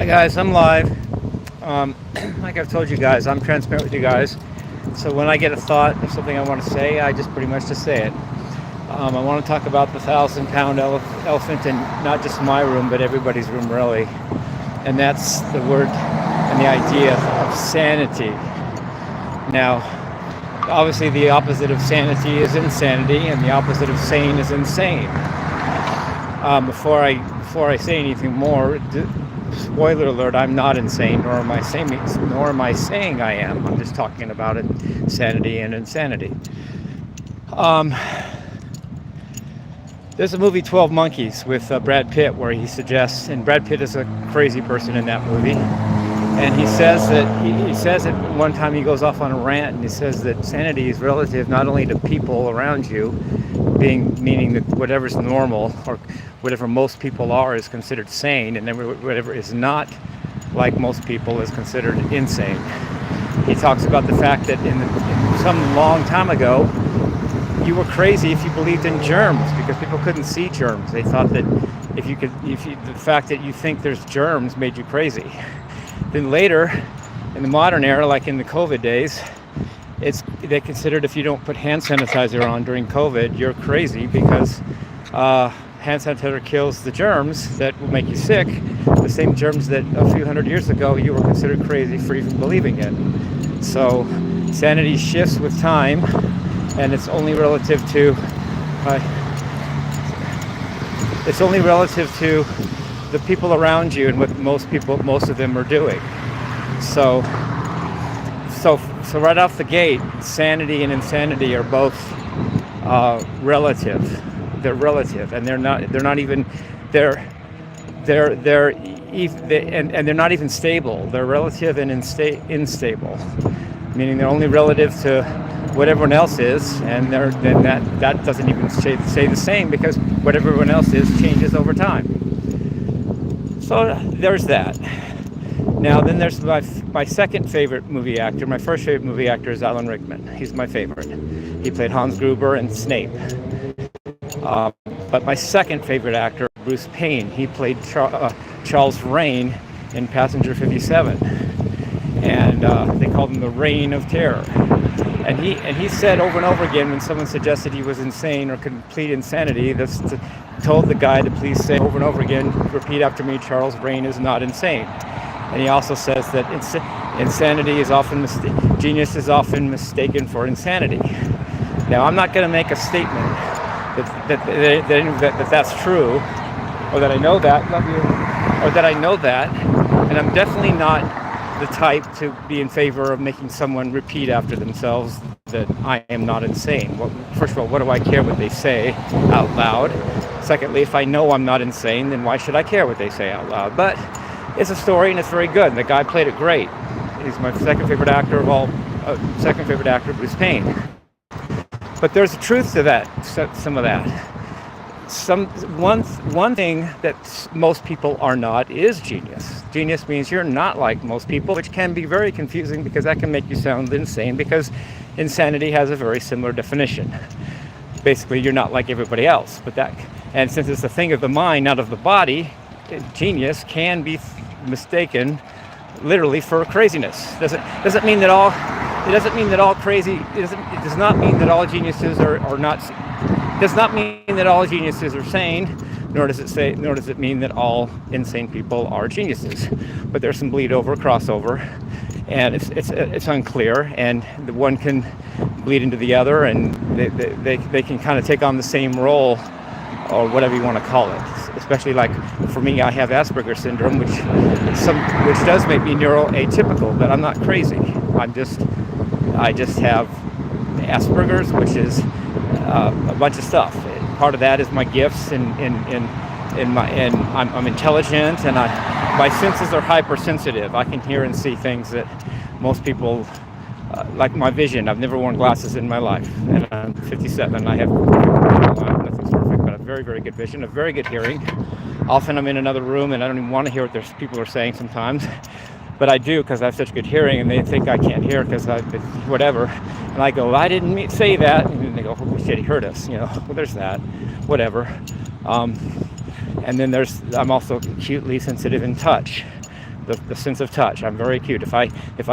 Guys, I'm live. Like I've told you guys, I'm transparent with you guys. So when I get a thought of something I want to say, I just pretty much just say it. I want to talk about the 1,000-pound elephant in not just my room, but everybody's room, really. And that's the word and the idea of sanity. Now, obviously, the opposite of sanity is insanity, and the opposite of sane is insane. Before I say anything more, spoiler alert: I'm not insane, nor am I saying I am. I'm just talking about sanity and insanity. There's a movie 12 Monkeys with Brad Pitt where he suggests, and Brad Pitt is a crazy person in that movie, and he says that one time he goes off on a rant and he says that sanity is relative not only to people around you, meaning that whatever's normal or whatever most people are is considered sane, and then whatever is not like most people is considered insane. He talks about the fact that in some long time ago, you were crazy if you believed in germs because people couldn't see germs. They thought that the fact that you think there's germs made you crazy. Then later, in the modern era, like in the COVID days, they considered if you don't put hand sanitizer on during COVID, you're crazy because hand sanitizer kills the germs that will make you sick, the same germs that a few hundred years ago you were considered crazy for even believing in. So sanity shifts with time, and it's only relative to the people around you and what most of them are doing. So right off the gate, sanity and insanity are both relative. They're relative, and they're not even stable. They're relative and unstable, meaning they're only relative to what everyone else is, and that doesn't even say the same because what everyone else is changes over time. So there's that. Now then there's my second favorite movie actor. My first favorite movie actor is Alan Rickman. He's my favorite. He played Hans Gruber and Snape. But my second favorite actor, Bruce Payne. He played Charles Rain in Passenger 57. And they called him the Reign of Terror. And he said over and over again when someone suggested he was insane or complete insanity, told the guy to please say over and over again, repeat after me, Charles Rain is not insane. And he also says that insanity is often genius is often mistaken for insanity. Now, I'm not going to make a statement that that's true, or that I know that, love you, or that I know that, and I'm definitely not the type to be in favor of making someone repeat after themselves that I am not insane. Well, first of all, what do I care what they say out loud? Secondly, if I know I'm not insane, then why should I care what they say out loud? But it's a story and it's very good. And the guy played it great. He's my second favorite actor, Bruce Payne. But there's a truth to that, some of that. One thing that most people are not is genius. Genius means you're not like most people, which can be very confusing because that can make you sound insane because insanity has a very similar definition. Basically, you're not like everybody else. And since it's a thing of the mind, not of the body, genius can be mistaken literally for craziness. It does not mean that all geniuses are not. Does not mean that all geniuses are sane, nor does it mean that all insane people are geniuses. But there's some crossover, and it's unclear, and the one can bleed into the other, and they can kind of take on the same role, or whatever you want to call it. Especially like for me, I have Asperger's syndrome, which does make me neuroatypical, but I'm not crazy. I just have Asperger's, which is a bunch of stuff. Part of that is my gifts, and I'm intelligent, and my senses are hypersensitive. I can hear and see things that most people, like my vision. I've never worn glasses in my life, and I'm 57. I have nothing's perfect, but a very, very good vision, a very good hearing. Often I'm in another room and I don't even want to hear what people are saying sometimes. But I do because I have such good hearing, and they think I can't hear because I whatever. And I go, I didn't say that. And they go, oh shit, he heard us. Well, there's that. Whatever. And then I'm also acutely sensitive in touch. the sense of touch. I'm very acute. If I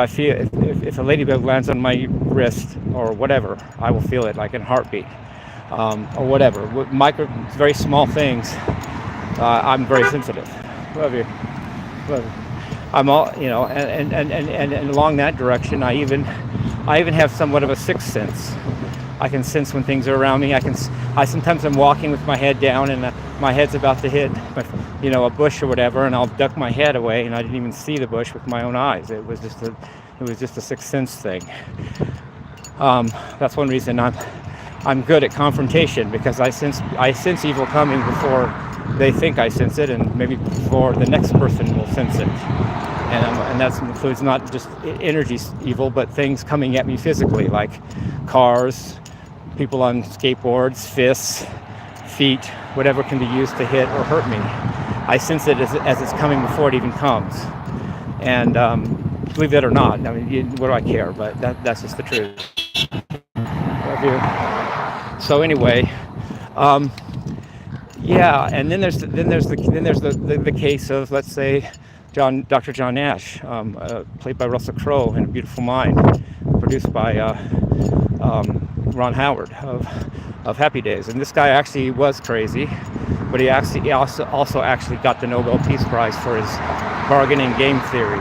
feel if a ladybug lands on my wrist or whatever, I will feel it like in a heartbeat, or whatever. Very small things. I'm very sensitive. Love you. Love you. I'm all, and along that direction, I even have somewhat of a sixth sense. I can sense when things are around me. I sometimes I'm walking with my head down and my head's about to hit, a bush or whatever, and I'll duck my head away, and I didn't even see the bush with my own eyes. It was just a sixth sense thing. That's one reason I'm good at confrontation, because I sense evil coming before they think I sense it, and maybe before the next person will sense it. And that includes not just energy evil, but things coming at me physically, like cars, people on skateboards, fists, feet, whatever can be used to hit or hurt me. I sense it as it's coming before it even comes. And believe that or not, I mean, what do I care? But that's just the truth. Love you. So anyway, yeah. And then there's the case of, let's say, Dr. John Nash, played by Russell Crowe in A Beautiful Mind, produced by Ron Howard of Happy Days. And this guy actually was crazy, but he also actually got the Nobel Peace Prize for his bargaining game theory,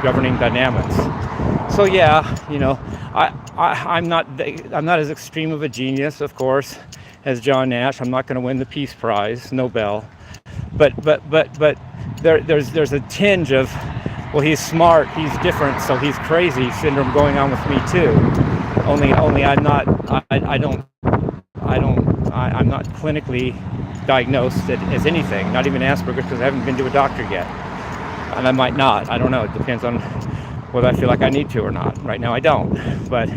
governing dynamics. So yeah, I'm not as extreme of a genius, of course, as John Nash. I'm not going to win the Peace Prize, Nobel, but there's a tinge of, well, he's smart, he's different, so he's crazy syndrome going on with me too. Only I'm not clinically diagnosed as anything, not even Asperger's, because I haven't been to a doctor yet, and I might not. I don't know. It depends on whether I feel like I need to or not. Right now I don't, but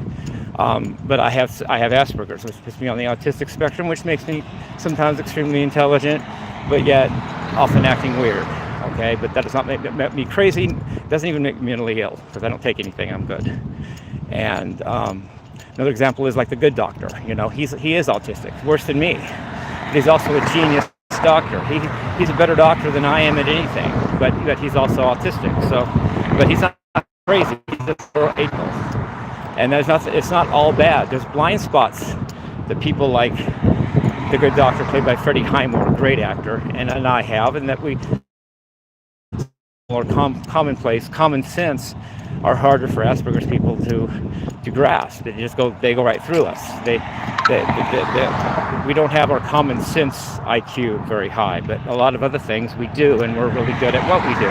I have Asperger's, which puts me on the autistic spectrum, which makes me sometimes extremely intelligent, but yet often acting weird. Okay, but that does not make me crazy. It doesn't even make me mentally ill, because I don't take anything. I'm good. And another example is like the Good Doctor. He is autistic, worse than me. But he's also a genius doctor. He's a better doctor than I am at anything. But he's also autistic. So, but he's not crazy. He's just able. And it's not all bad. There's blind spots that people like the Good Doctor, played by Freddie Highmore, a great actor, and I have, and that we more commonplace, common sense, are harder for Asperger's people to grasp. They go right through us. We don't have our common sense IQ very high, but a lot of other things we do, and we're really good at what we do.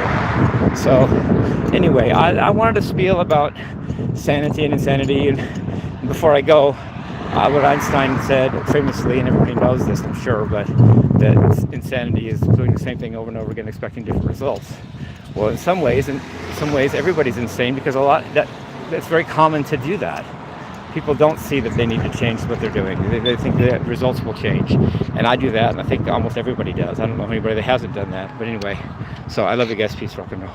So anyway, I wanted to spiel about sanity and insanity, and before I go, what Einstein said famously, and everybody knows this, I'm sure, but that insanity is doing the same thing over and over again, expecting different results. Well, in some ways, everybody's insane, because that's very common to do that. People don't see that they need to change what they're doing. They think that results will change, and I do that, and I think almost everybody does. I don't know anybody that hasn't done that, but anyway. So I love you guys. Peace, rock and roll.